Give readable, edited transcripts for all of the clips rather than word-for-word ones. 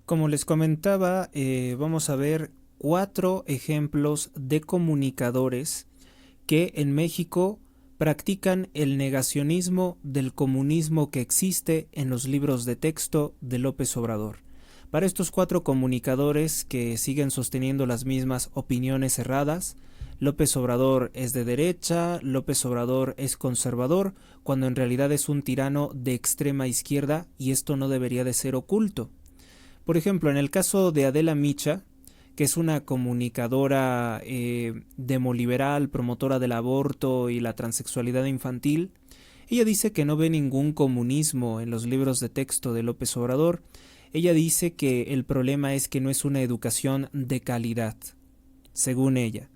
Como les comentaba, vamos a ver 4 ejemplos de comunicadores que en México practican el negacionismo del comunismo que existe en los libros de texto de López Obrador. Para estos 4 comunicadores que siguen sosteniendo las mismas opiniones erradas, López Obrador es de derecha, López Obrador es conservador, cuando en realidad es un tirano de extrema izquierda y esto no debería de ser oculto. Por ejemplo, en el caso de Adela Micha, que es una comunicadora demoliberal, promotora del aborto y la transexualidad infantil, ella dice que no ve ningún comunismo en los libros de texto de López Obrador. Ella dice que el problema es que no es una educación de calidad, según ella.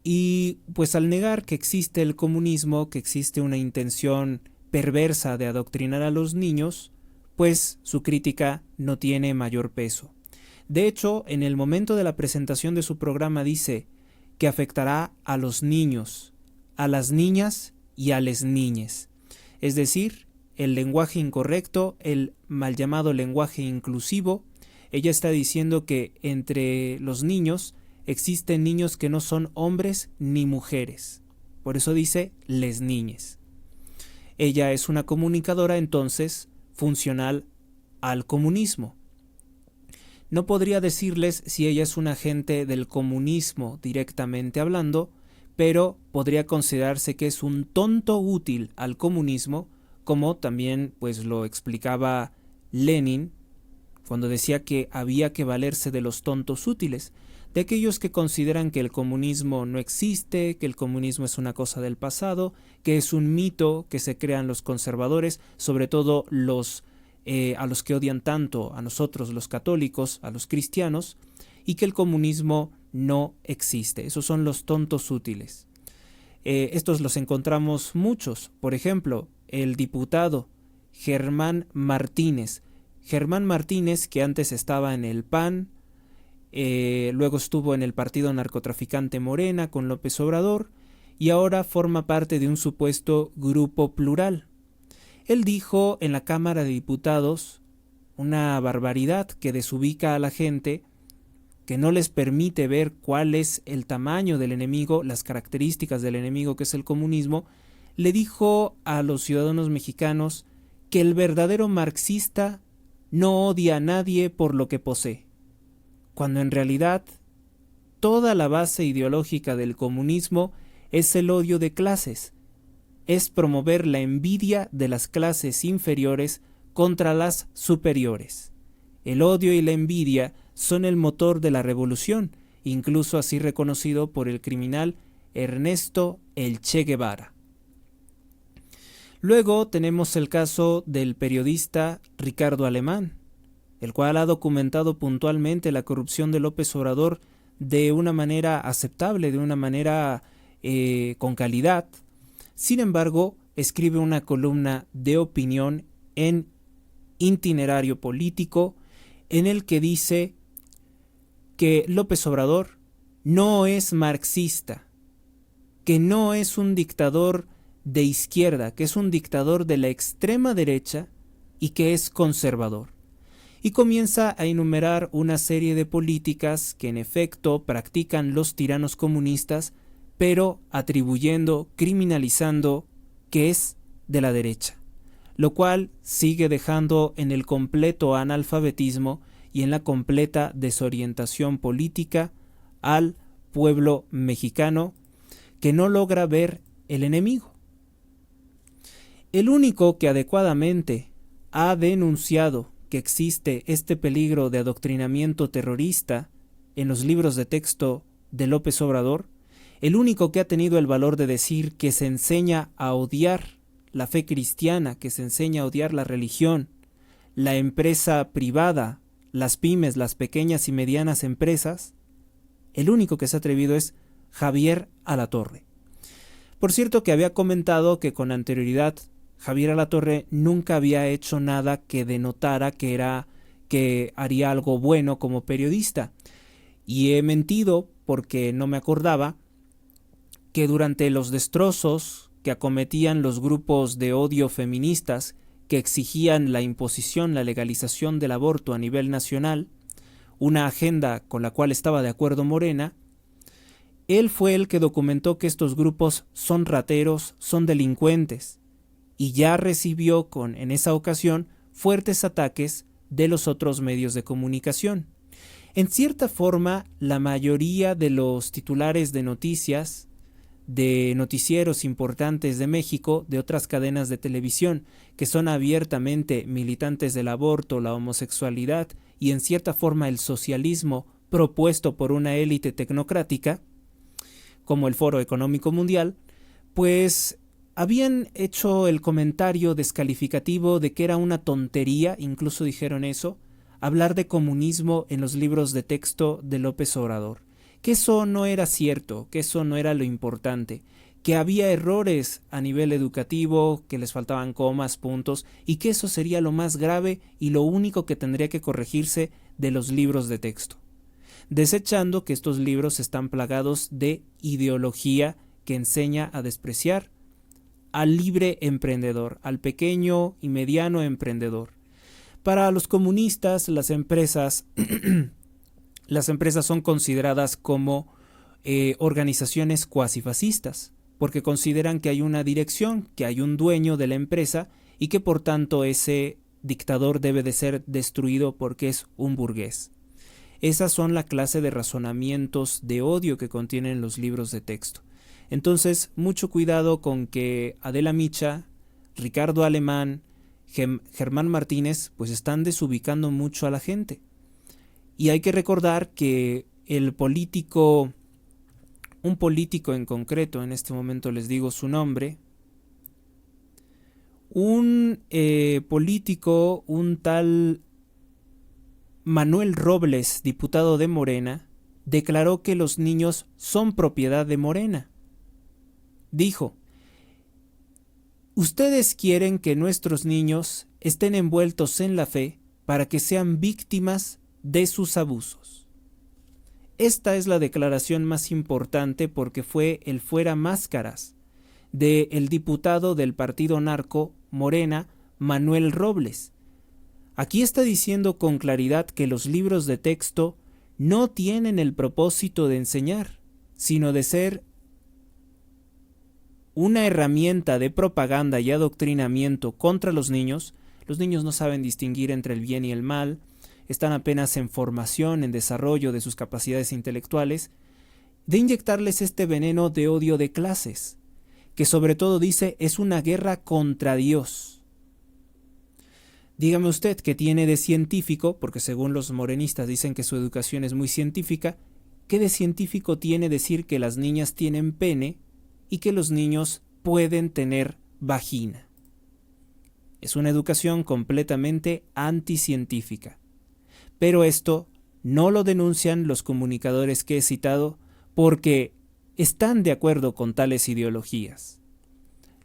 Y pues al negar que existe el comunismo, que existe una intención perversa de adoctrinar a los niños, pues su crítica no tiene mayor peso. De hecho, en el momento de la presentación de su programa dice que afectará a los niños, a las niñas y a les niñes. Es decir, el lenguaje incorrecto, el mal llamado lenguaje inclusivo. Ella está diciendo que entre los niños existen niños que no son hombres ni mujeres. Por eso dice les niñes. Ella es una comunicadora entonces funcional al comunismo. No podría decirles si ella es un agente del comunismo directamente hablando, pero podría considerarse que es un tonto útil al comunismo, como también pues lo explicaba Lenin cuando decía que había que valerse de los tontos útiles, de aquellos que consideran que el comunismo no existe, que el comunismo es una cosa del pasado, que es un mito que se crean los conservadores, sobre todo a los que odian tanto a nosotros los católicos, a los cristianos, y que el comunismo no existe. Esos son los tontos útiles. Estos los encontramos muchos. Por ejemplo, el diputado Germán Martínez. Germán Martínez, que antes estaba en el PAN, luego estuvo en el partido narcotraficante Morena con López Obrador y ahora forma parte de un supuesto grupo plural. Él dijo en la Cámara de Diputados una barbaridad que desubica a la gente, que no les permite ver cuál es el tamaño del enemigo, las características del enemigo que es el comunismo. Le dijo a los ciudadanos mexicanos que el verdadero marxista no odia a nadie por lo que posee, cuando en realidad toda la base ideológica del comunismo es el odio de clases, es promover la envidia de las clases inferiores contra las superiores. El odio y la envidia son el motor de la revolución, incluso así reconocido por el criminal Ernesto El Che Guevara. Luego tenemos el caso del periodista Ricardo Alemán, el cual ha documentado puntualmente la corrupción de López Obrador de una manera aceptable, de una manera con calidad. Sin embargo, escribe una columna de opinión en Itinerario Político en el que dice que López Obrador no es marxista, que no es un dictador de izquierda, que es un dictador de la extrema derecha y que es conservador. Y comienza a enumerar una serie de políticas que en efecto practican los tiranos comunistas, pero atribuyendo, criminalizando que es de la derecha, lo cual sigue dejando en el completo analfabetismo y en la completa desorientación política al pueblo mexicano, que no logra ver el enemigo. El único que adecuadamente ha denunciado que existe este peligro de adoctrinamiento terrorista en los libros de texto de López Obrador, el único que ha tenido el valor de decir que se enseña a odiar la fe cristiana, que se enseña a odiar la religión, la empresa privada, las pymes, las pequeñas y medianas empresas, el único que se ha atrevido es Javier Alatorre. Por cierto, que había comentado que con anterioridad Javier Alatorre nunca había hecho nada que denotara que haría algo bueno como periodista. Y he mentido porque no me acordaba que durante los destrozos que acometían los grupos de odio feministas que exigían la imposición, la legalización del aborto a nivel nacional, una agenda con la cual estaba de acuerdo Morena. Él fue el que documentó que estos grupos son rateros, son delincuentes, y ya recibió en esa ocasión fuertes ataques de los otros medios de comunicación. En cierta forma, la mayoría de los titulares de noticias, de noticieros importantes de México, de otras cadenas de televisión, que son abiertamente militantes del aborto, la homosexualidad y en cierta forma el socialismo propuesto por una élite tecnocrática, como el Foro Económico Mundial, pues habían hecho el comentario descalificativo de que era una tontería, incluso dijeron eso, hablar de comunismo en los libros de texto de López Obrador, que eso no era cierto, que eso no era lo importante, que había errores a nivel educativo, que les faltaban comas, puntos, y que eso sería lo más grave y lo único que tendría que corregirse de los libros de texto, desechando que estos libros están plagados de ideología que enseña a despreciar al libre emprendedor, al pequeño y mediano emprendedor. Para los comunistas, las empresas son consideradas como organizaciones cuasifascistas, porque consideran que hay una dirección, que hay un dueño de la empresa y que por tanto ese dictador debe de ser destruido porque es un burgués. Esas son la clase de razonamientos de odio que contienen los libros de texto. Entonces, mucho cuidado con que Adela Micha, Ricardo Alemán, Germán Martínez, pues están desubicando mucho a la gente. Y hay que recordar que un político en concreto, en este momento les digo su nombre, un político, un tal Manuel Robles, diputado de Morena, declaró que los niños son propiedad de Morena. Dijo: ustedes quieren que nuestros niños estén envueltos en la fe para que sean víctimas de sus abusos. Esta es la declaración más importante porque fue el fuera máscaras del diputado del partido narco Morena, Manuel Robles. Aquí está diciendo con claridad que los libros de texto no tienen el propósito de enseñar, sino de ser una herramienta de propaganda y adoctrinamiento contra los niños. Los niños no saben distinguir entre el bien y el mal, están apenas en formación, en desarrollo de sus capacidades intelectuales, de inyectarles este veneno de odio de clases, que sobre todo dice es una guerra contra Dios. Dígame usted qué tiene de científico, porque según los morenistas dicen que su educación es muy científica, ¿qué de científico tiene decir que las niñas tienen pene y que los niños pueden tener vagina? Es una educación completamente anticientífica. Pero esto no lo denuncian los comunicadores que he citado porque están de acuerdo con tales ideologías.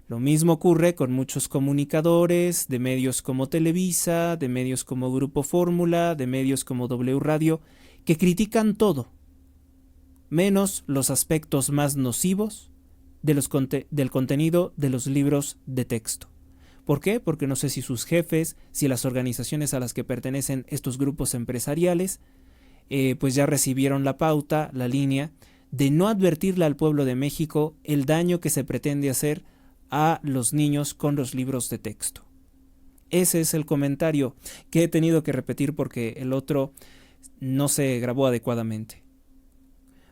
Lo mismo ocurre con muchos comunicadores de medios como Televisa, de medios como Grupo Fórmula, de medios como W Radio, que critican todo, menos los aspectos más nocivos del contenido de los libros de texto. ¿Por qué? Porque no sé si sus jefes, si las organizaciones a las que pertenecen estos grupos empresariales, pues ya recibieron la pauta, la línea, de no advertirle al pueblo de México el daño que se pretende hacer a los niños con los libros de texto. Ese es el comentario que he tenido que repetir porque el otro no se grabó adecuadamente.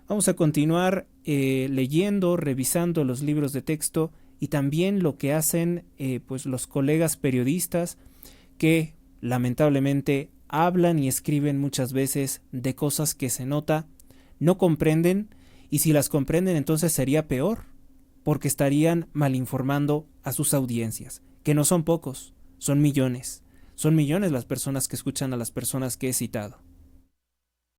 Vamos a continuar leyendo, revisando los libros de texto y también lo que hacen pues los colegas periodistas que lamentablemente hablan y escriben muchas veces de cosas que se nota no comprenden, y si las comprenden entonces sería peor, porque estarían malinformando a sus audiencias, que no son pocos, son millones las personas que escuchan a las personas que he citado.